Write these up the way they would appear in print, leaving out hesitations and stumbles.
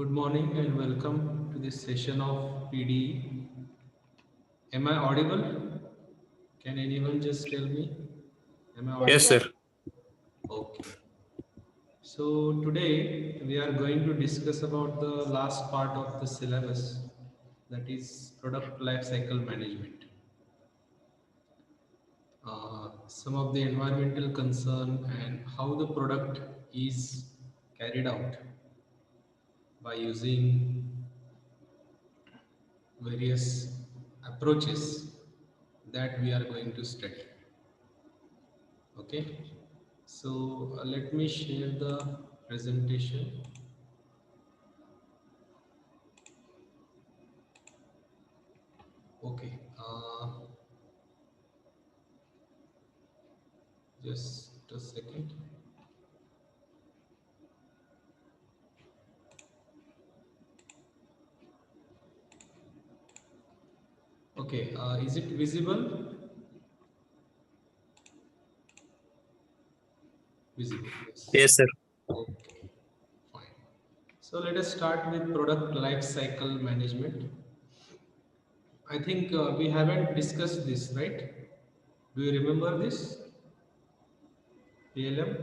Good morning and welcome to this session of PDE. Am I audible? Can anyone just tell me? Am I Yes, audible? sir. Okay. So today we are going to discuss about the last part of the syllabus, that is product life cycle management. Some of the environmental concern and how the product is carried out by using various approaches that we are going to study. Okay, so let me share the presentation. Okay, just a second. Okay, is it visible? Visible, yes. Yes, sir. Okay, fine. So let us start with product life cycle management. I think we haven't discussed this, right? Do you remember this? PLM,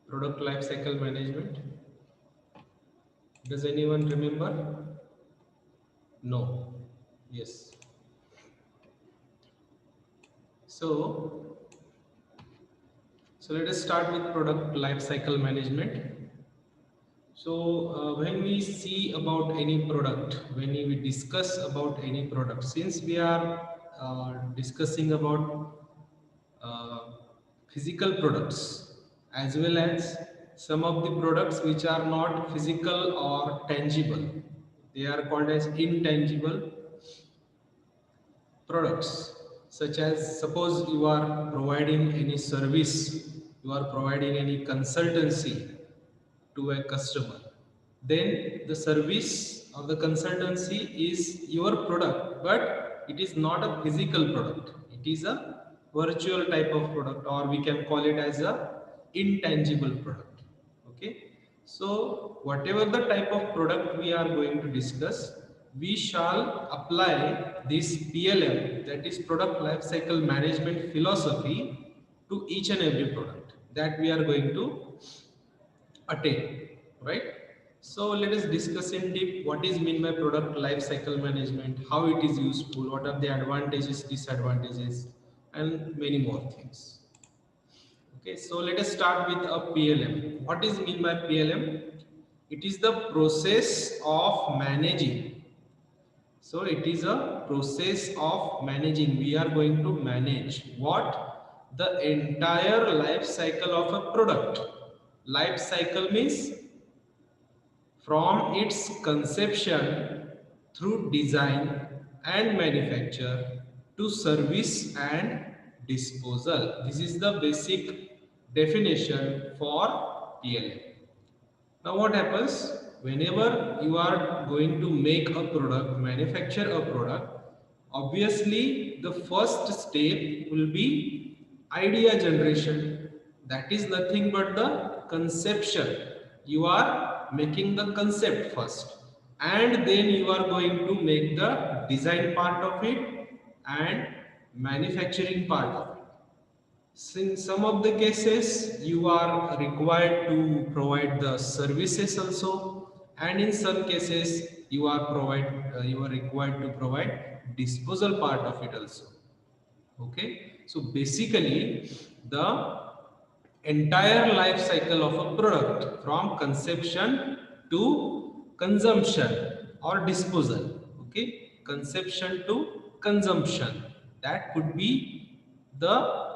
product life cycle management. Does anyone remember? No. Yes. So, so let us start with product life cycle management. So, when we see about any product, when we discuss about any product, since we are discussing about uh, physical products as well as some of the products which are not physical or tangible, they are called as intangible products, such as suppose you are providing any service, you are providing any consultancy to a customer, then the service of the consultancy is your product, but it is not a physical product, it is a virtual type of product, or we can call it as a intangible product. Okay, so whatever the type of product we are going to discuss, we shall apply this PLM, that is product life cycle management philosophy, to each and every product that we are going to attain, right? So let us discuss in deep what is mean by product life cycle management, how it is useful, what are the advantages, disadvantages, and many more things. Okay, so let us start with a PLM. What is mean by PLM? It is the process of managing. So it is a process of managing. We are going to manage what? The entire life cycle of a product. Life cycle means from its conception through design and manufacture to service and disposal. This is the basic definition for PLM. Now what happens whenever you are going to make a product, manufacture a product, obviously the first step will be idea generation. That is nothing but the conception. You are making the concept first, and then you are going to make the design part of it and manufacturing part of it. In some of the cases, you are required to provide the services also, and in some cases, you are required to provide disposal part of it also. Okay, so basically, the entire life cycle of a product from conception to consumption or disposal. Okay, conception to consumption, that could be the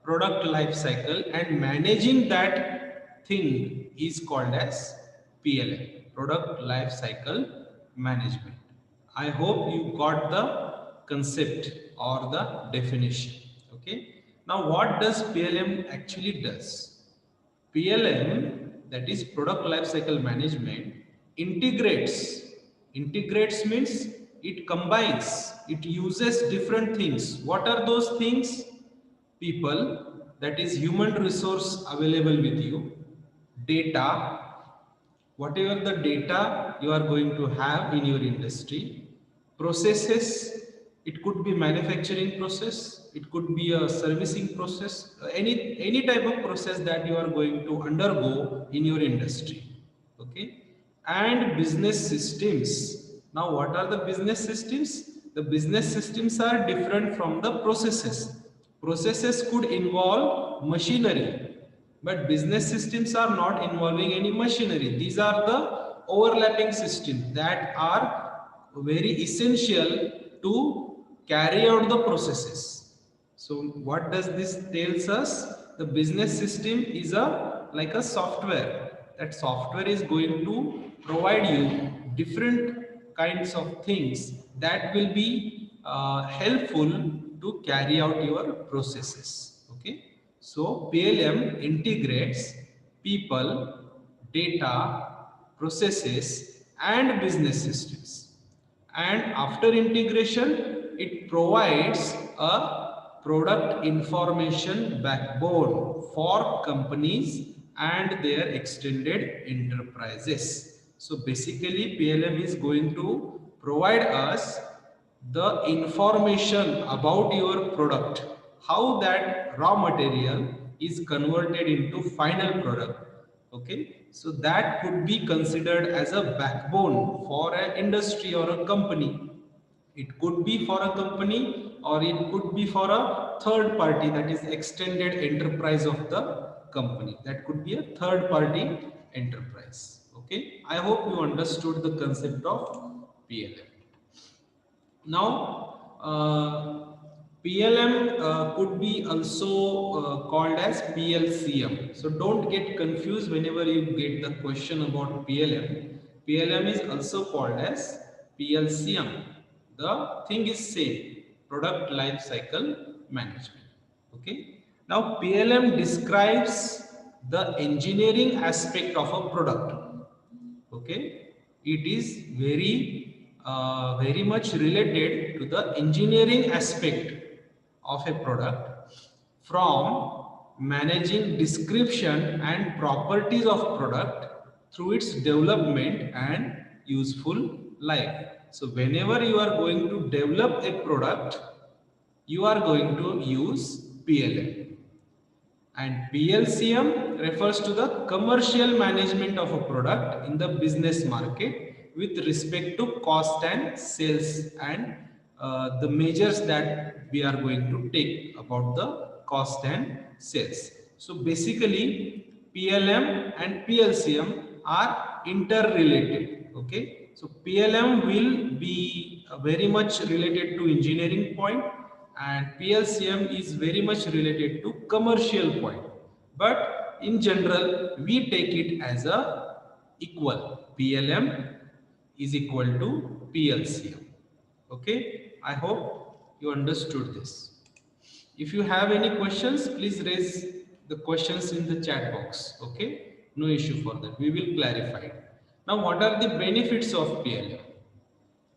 product life cycle, and managing that thing is called as PLM, product life cycle management. I hope you got the concept or the definition. Okay. Now, what does PLM actually does? PLM, that is product lifecycle management, integrates. Integrates means it combines. It uses different things. What are those things? People, that is human resource available with you, data, whatever the data you are going to have in your industry, processes, it could be manufacturing process, it could be a servicing process, any type of process that you are going to undergo in your industry. Okay, and business systems. Now what are the business systems? The business systems are different from the processes. Processes could involve machinery, but business systems are not involving any machinery. These are the overlapping systems that are very essential to carry out the processes. So what does this tells us? The business system is a like a software. That software is going to provide you different kinds of things that will be helpful to carry out your processes. Okay, so PLM integrates people, data, processes, and business systems. And after integration, it provides a product information backbone for companies and their extended enterprises. So basically PLM is going to provide us the information about your product, how that raw material is converted into final product. Okay, so that could be considered as a backbone for an industry or a company. It could be for a company or it could be for a third party, that is extended enterprise of the company. That could be a third party enterprise. Okay, I hope you understood the concept of PLM. Now, PLM could be also called as PLCM. So don't get confused whenever you get the question about PLM. PLM is also called as PLCM. The thing is same, product life cycle management. Okay. Now PLM describes the engineering aspect of a product. Okay, it is very much related to the engineering aspect of a product, from managing description and properties of product through its development and useful life. So whenever you are going to develop a product, you are going to use PLM. And PLCM refers to the commercial management of a product in the business market with respect to cost and sales, and the measures that we are going to take about the cost and sales. So basically PLM and PLCM are interrelated. Okay, so PLM will be very much related to engineering point, and PLCM is very much related to commercial point. But in general, we take it as a equal. PLM is equal to PLCM. Okay, I hope you understood this. If you have any questions, please raise the questions in the chat box. Okay, no issue for that. We will clarify it. Now, what are the benefits of PLM?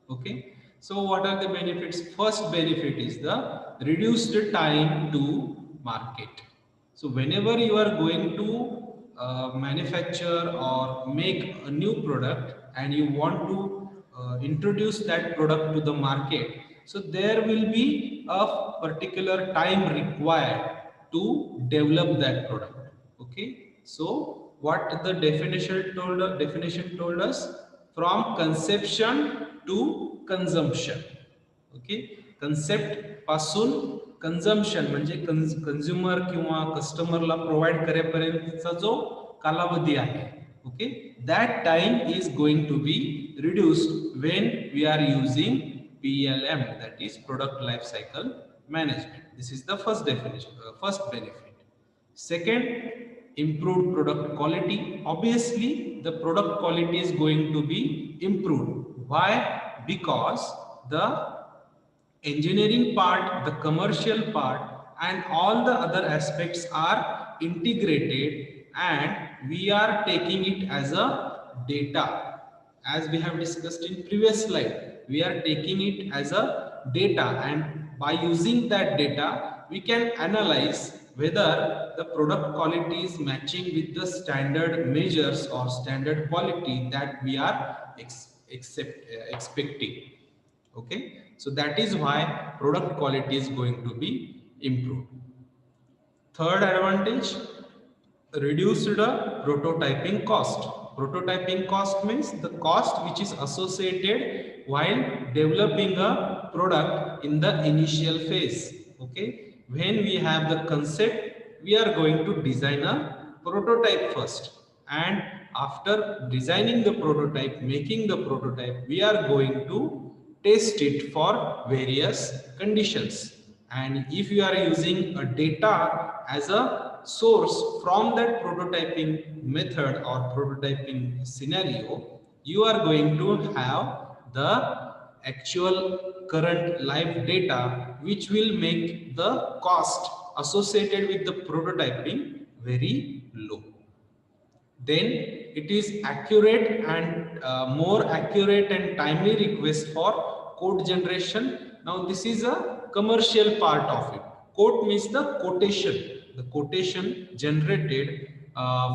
Okay, so what are the benefits? First benefit is the reduced time to market. So whenever you are going to manufacture or make a new product and you want to introduce that product to the market, so there will be a particular time required to develop that product. Okay, so what the definition told us, from conception to consumption. Okay, concept पासून consumption म्हणजे consumer किंवा कस्टमरला provide करेपर्यंतचा जो कालावधी आहे, okay, that time is going to be reduced when we are using PLM, that is product life cycle management. This is the first definition, first benefit. Second, improved product quality. Obviously the product quality is going to be improved. Why? Because the engineering part, the commercial part, and all the other aspects are integrated, and we are taking it as a data. As we have discussed in previous slide, we are taking it as a data, and by using that data we can analyze whether the product quality is matching with the standard measures or standard quality that we are expecting. Okay, so that is why product quality is going to be improved. Third advantage, reduced the prototyping cost. Prototyping cost means the cost which is associated while developing a product in the initial phase. Okay, when we have the concept, we are going to design a prototype first, and after designing the prototype, making the prototype, we are going to test it for various conditions. And if you are using a data as a source from that prototyping method or prototyping scenario, you are going to have the actual current live data, which will make the cost associated with the prototyping very low. Then it is accurate and more accurate and timely request for code generation. Now this is a commercial part of it. Quote means the quotation generated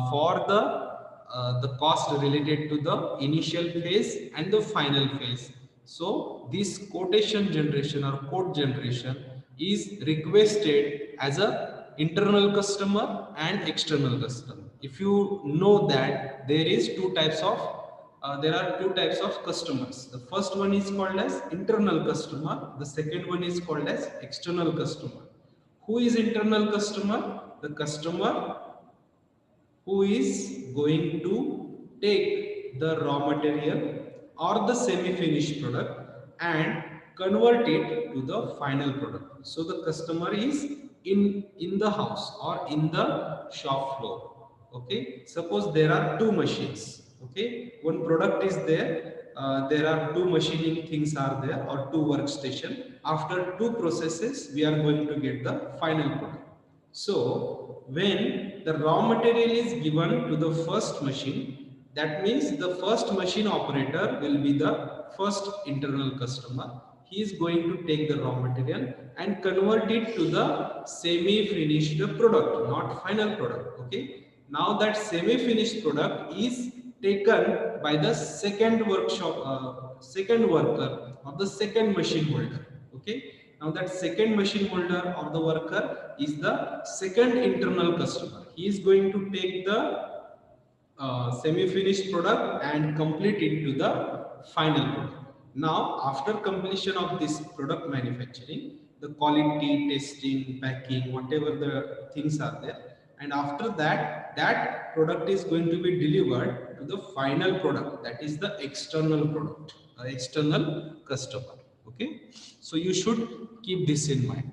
for the cost related to the initial phase and the final phase. So this quotation generation or code generation is requested as a internal customer and external customer. If you know that there are two types of customers. The first one is called as internal customer. The second one is called as external customer. Who is internal customer? The customer who is going to take the raw material or the semi-finished product and convert it to the final product. So the customer is in the house or in the shop floor. Okay, suppose there are two machines. Okay, one product is there, there are two machining things are there or two workstation. After two processes, we are going to get the final product. So when the raw material is given to the first machine, that means the first machine operator will be the first internal customer. He is going to take the raw material and convert it to the semi-finished product, not final product. Okay. Now that semi-finished product is taken by the second worker or the second machine holder. Okay. Now that second machine holder or the worker is the second internal customer. He is going to take the semi-finished product and complete it to the final product. Now, after completion of this product manufacturing, the quality, testing, packing, whatever the things are there, and after that, that product is going to be delivered to the final product, that is the external product, external customer. Okay, so you should keep this in mind.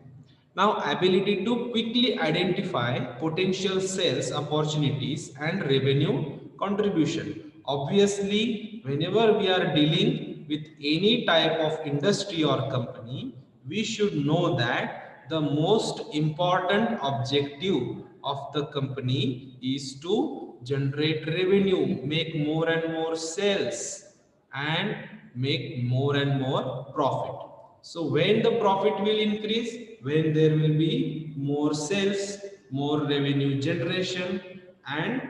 Now, ability to quickly identify potential sales opportunities and revenue contribution. Obviously, whenever we are dealing with any type of industry or company, we should know that the most important objective of the company is to generate revenue, make more and more sales, and make more and more profit. So when the profit will increase, when there will be more sales, more revenue generation, and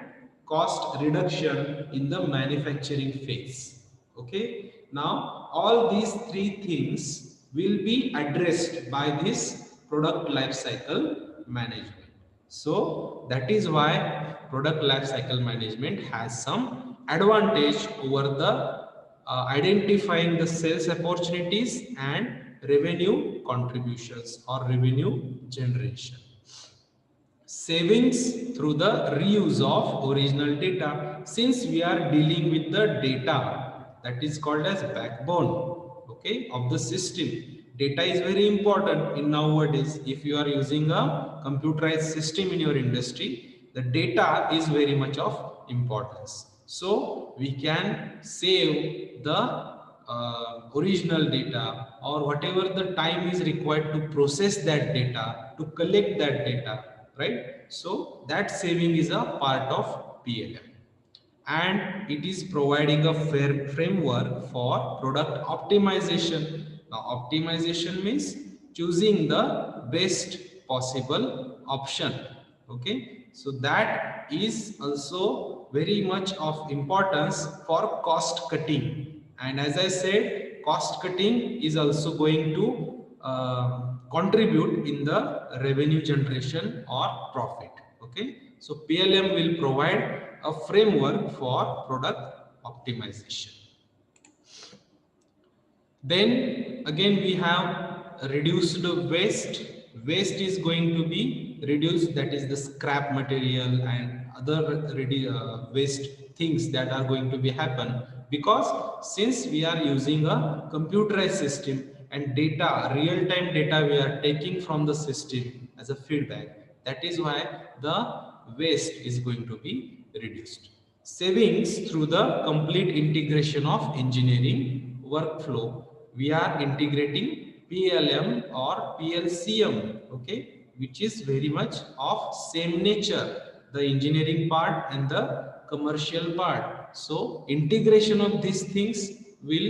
cost reduction in the manufacturing phase. Okay. Now all these three things will be addressed by this product life cycle management. So that is why product life cycle management has some advantage over the identifying the sales opportunities and revenue contributions or revenue generation. Savings through the reuse of original data. Since we are dealing with the data, that is called as backbone, okay, of the system. Data is very important in nowadays. If you are using a computerized system in your industry, the data is very much of importance. So we can save the original data or whatever the time is required to process that data, to collect that data, right? So that saving is a part of PLM, and it is providing a fair framework for product optimization. Now optimization means choosing the best possible option. Okay, so that is also very much of importance for cost cutting. And as I said, cost cutting is also going to contribute in the revenue generation or profit. Okay, so PLM will provide a framework for product optimization. Then again we have reduced waste. Waste is going to be reduced, that is the scrap material and other waste things that are going to be happen, because since we are using a computerized system and data, real time data we are taking from the system as a feedback, that is why the waste is going to be reduced. Savings through the complete integration of engineering workflow. We are integrating PLM or PLCM, okay, which is very much of same nature, the engineering part and the commercial part. So integration of these things will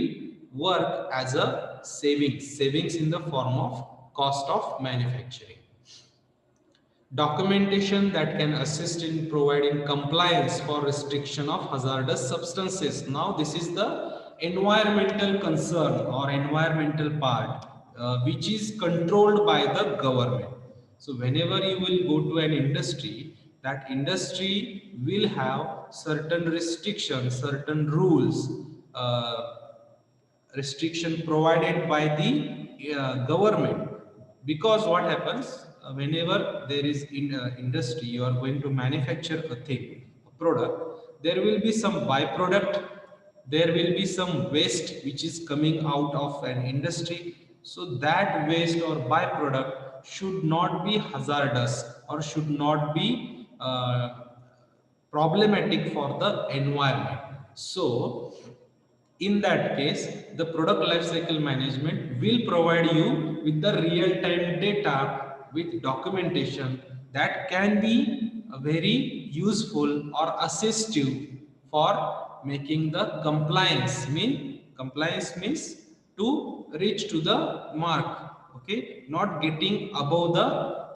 work as a savings in the form of cost of manufacturing. Documentation that can assist in providing compliance for restriction of hazardous substances. Now this is the environmental concern or environmental part, which is controlled by the government. So whenever you will go to an industry, that industry will have certain restrictions, certain rules, restriction provided by the government. Because what happens, whenever there is in industry, you are going to manufacture a thing, a product, there will be some byproduct, there will be some waste which is coming out of an industry. So that waste or byproduct should not be hazardous or should not be problematic for the environment. So in that case, the product lifecycle management will provide you with the real-time data with documentation that can be very useful or assistive for making the compliance. Compliance means to reach to the mark. Okay, not getting above the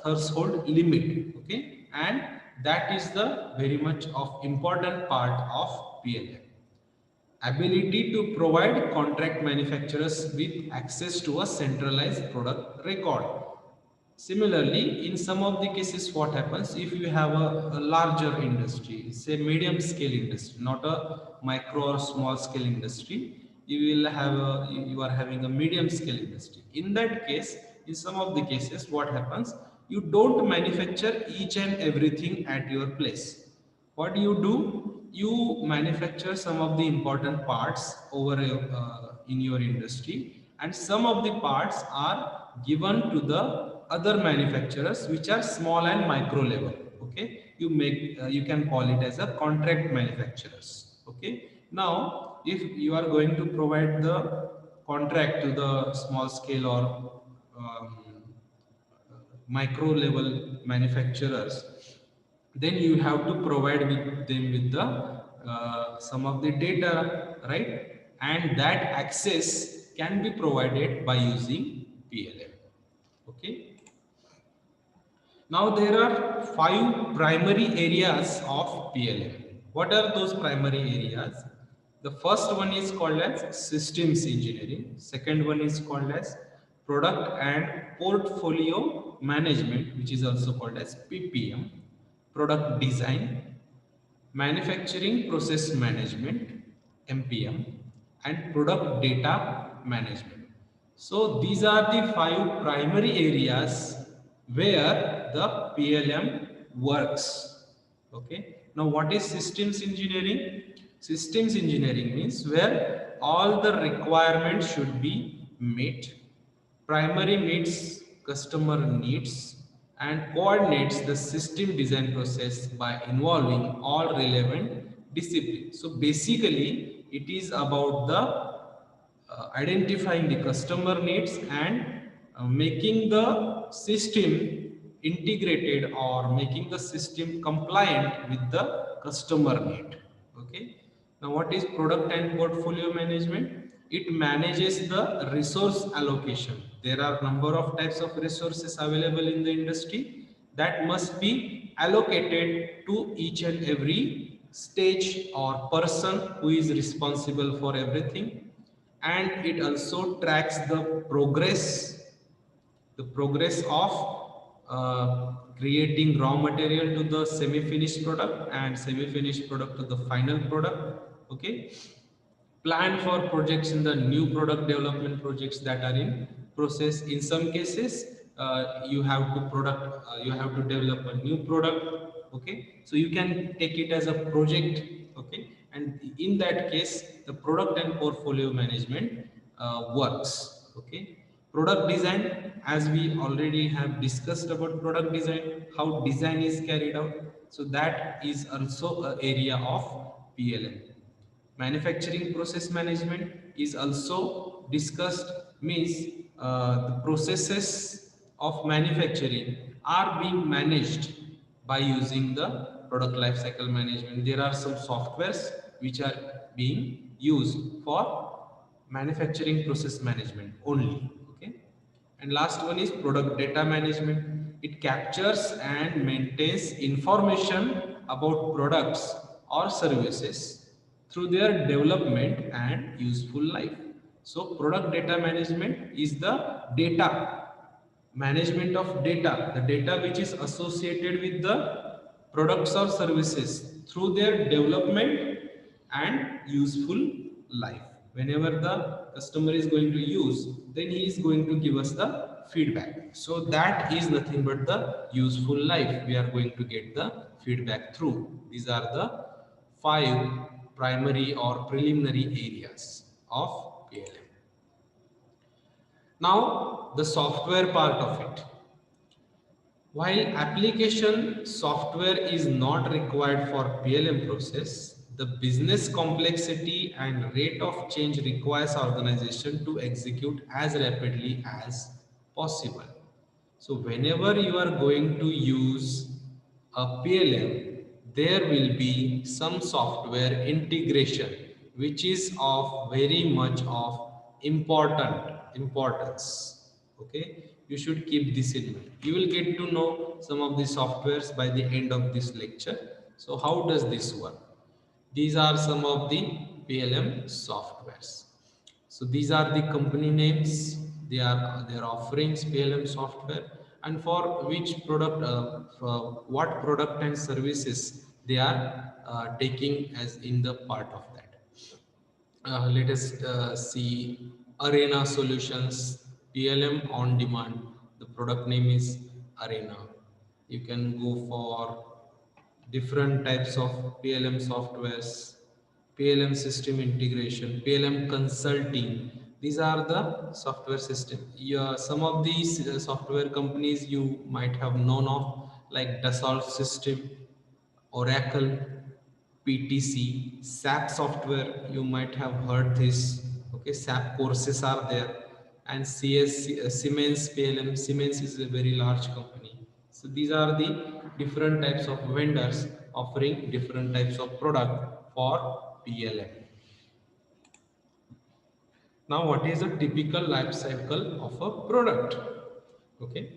threshold limit. Okay, and that is the very much of important part of PLM. Ability to provide contract manufacturers with access to a centralized product record. Similarly, in some of the cases, what happens if you have a larger industry, say medium scale industry, not a micro or small scale industry, you are having a medium scale industry. In that case, in some of the cases, what happens? You don't manufacture each and everything at your place. What do? You manufacture some of the important parts over in your industry, and some of the parts are given to the other manufacturers which are small and micro level. Okay, you can call it as a contract manufacturers. Okay, now if you are going to provide the contract to the small scale or um, micro level manufacturers, then you have to provide with them with the some of the data, right? And that access can be provided by using PLM. Okay, now there are 5 primary areas of PLM. What are those primary areas? The first one is called as systems engineering. Second one is called as product and portfolio management, which is also called as PPM. Product design, manufacturing process management, MPM, and product data management. So these are the 5 primary areas where the PLM works. Okay. Now what is systems engineering? Systems engineering means where all the requirements should be met, primary meets customer needs, and coordinates the system design process by involving all relevant disciplines. So basically, it is about the identifying the customer needs and making the system integrated or making the system compliant with the customer need. Okay. Now, what is product and portfolio management? it manages the resource allocation. There are number of types of resources available in the industry that must be allocated to each and every stage or person who is responsible for everything. And it also tracks the progress of creating raw material to the semi-finished product and semi-finished product to the final product. Okay, plan for projects in the new product development projects that are in process. In some cases, you have to develop a new product. Okay, so you can take it as a project. Okay, and in that case the product and portfolio management works. Okay, product design, as we already have discussed about product design, how design is carried out, so that is also an area of PLM. Manufacturing process management is also discussed, means the processes of manufacturing are being managed by using the product lifecycle management. There are some softwares which are being used for manufacturing process management only. Okay, and last one is product data management. It captures and maintains information about products or services through their development and useful life. So product data management is the data management of data, the data which is associated with the products or services through their development and useful life. Whenever the customer is going to use, then he is going to give us the feedback. So that is nothing but the useful life we are going to get the feedback through. These are the 5 primary or preliminary areas of PLM. Now the software part of it. While application software is not required for PLM process, the business complexity and rate of change requires organization to execute as rapidly as possible. So whenever you are going to use a PLM, there will be some software integration which is of very much of importance. Okay, you should keep this in mind. You will get to know some of the softwares by the end of this lecture. So how does this work? These are some of the PLM softwares. So these are the company names. They are their offerings, PLM software, and for which product, for what product and services they are taking as in the part of that. Let us see Arena Solutions, PLM on demand. The product name is Arena. You can go for different types of PLM softwares, PLM system integration, PLM consulting. These are the software system. Yeah, some of these software companies you might have known of, like Dassault System, Oracle, PTC, SAP software. You might have heard this. Okay, SAP courses are there, and Siemens PLM. Siemens is a very large company. So these are the different types of vendors offering different types of product for PLM. Now, what is a typical life cycle of a product? Okay,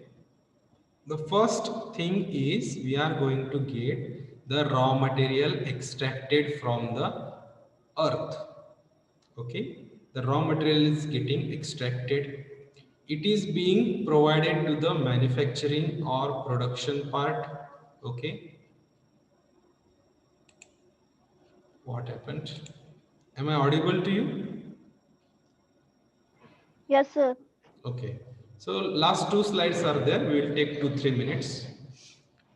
the first thing is we are going to get the raw material extracted from the earth. Okay, the raw material is getting extracted. It is being provided to the manufacturing or production part. Okay, what happened? Am I audible to you? Yes, sir. Okay, so last 2 slides are there. We will take 2-3 minutes.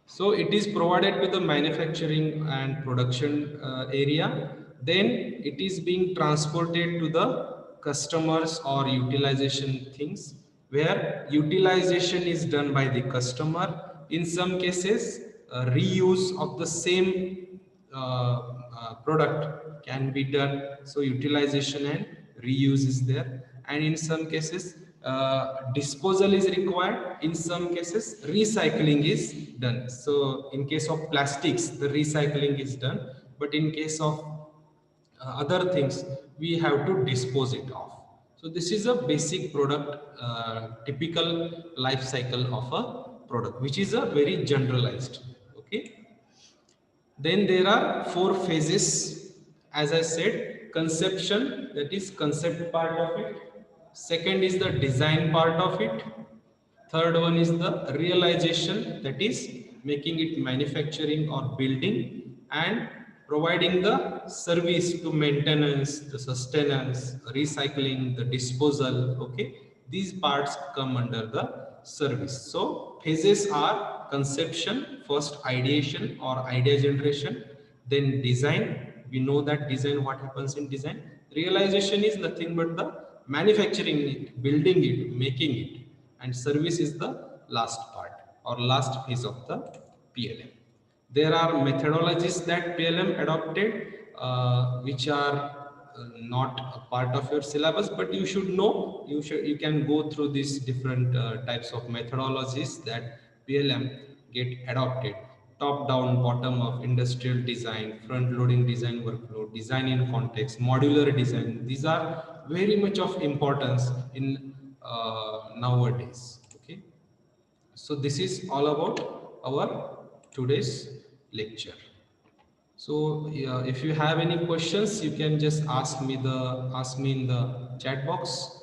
So it is provided to the manufacturing and production area. Then it is being transported to the customers or utilization things, where utilization is done by the customer. In some cases, reuse of the same product can be done. So utilization and reuse is there. And in some cases, disposal is required. In some cases, recycling is done. So in case of plastics, the recycling is done. But in case of other things we have to dispose it of. So this is a basic product, typical life cycle of a product, which is a very generalized. Okay. Then there are four phases. As I said, conception, that is concept part of it. Second is the design part of it. Third one is the realization, that is making it manufacturing or building, and providing the service to maintenance, the sustenance, recycling, the disposal. Okay, these parts come under the service. So phases are conception, first ideation or idea generation, then design. We know that design, what happens in design. Realization is nothing but the manufacturing it, building it, making it, and service is the last part or last phase of the PLM. There are methodologies that PLM adopted, which are not a part of your syllabus, but you should know. You can go through these different types of methodologies that PLM get adopted. Top down, bottom up, industrial design, front loading design workflow, design in context, modular design. These are very much of importance in nowadays. Okay, so this is all about our today's lecture. So if you have any questions, you can just ask me in the chat box.